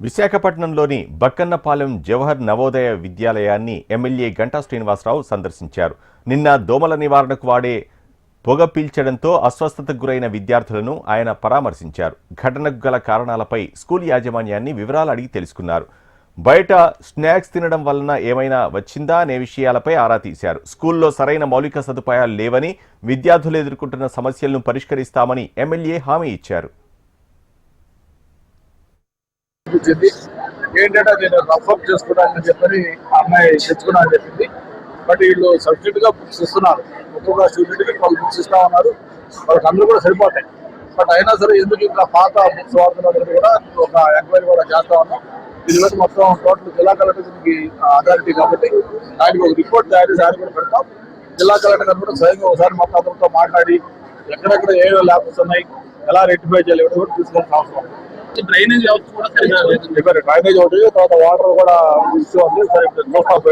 విశాఖపట్నంలోని బక్కన్నపాలెం జవహర్ నవోదయ విద్యాలయాన్ని ఎమ్మెల్యే గంటా శ్రీనివాసరావు సందర్శించారు. నిన్న దోమల నివారణకు వాడే పొగ పీల్చడంతో అస్వస్థతకు గురైన విద్యార్థులను ఆయన పరామర్శించారు. ఘటనకు గల కారణాలపై స్కూల్ యాజమాన్యాన్ని వివరాలు అడిగి తెలుసుకున్నారు. బయట స్నాక్స్ తినడం వలన ఏమైనా వచ్చిందా అనే విషయాలపై ఆరా తీశారు. స్కూల్లో సరైన మౌలిక సదుపాయాలు లేవని, విద్యార్థులు ఎదుర్కొంటున్న సమస్యలను పరిష్కరిస్తామని ఎమ్మెల్యే హామీ ఇచ్చారు. ఏంటంటే నేను రఫ్ చేసుకున్నానని చెప్పని అమ్మాయి తెచ్చుకున్నా అని చెప్పింది. బట్ వీళ్ళు సబ్జెక్ట్ గా బుక్స్ ఇస్తున్నారు, ఒక్కొక్క స్టూడెంట్ కి వాళ్ళు బుక్స్ ఇస్తా ఉన్నారు. వాళ్ళకి అందరూ కూడా సరిపోతాయి. బట్ అయినా సరే ఎందుకు ఇంకా పాత బుక్స్ వాడుతున్నారు కూడా ఒక ఎంక్వైరీ కూడా చేస్తా ఉన్నాం. దీని బట్టి మొత్తం టోటల్ జిల్లా కలెక్టర్ అథారిటీ కాబట్టి దానికి ఒక రిపోర్ట్ తయారు చేసి కూడా పెడతాం. జిల్లా కలెక్టర్ గారు కూడా స్వయంగా ఒకసారి మొత్తం అందరితో మాట్లాడి ఎక్కడెక్కడ ఏ ల్యాబ్స్ ఉన్నాయి, ఎలా రెక్టిఫై చేయాలి ఎవరు కూడా తీసుకోవాల్సిన అవసరం. డ్రైనేజ్ వ్యవస్థ కూడా సరిగ్గా లేదు. డ్రైనేజ్ ఒకటి, తర్వాత వాటర్ కూడా ఇష్యూ ఉంది. సరే, మోస్ట్ ఆఫ్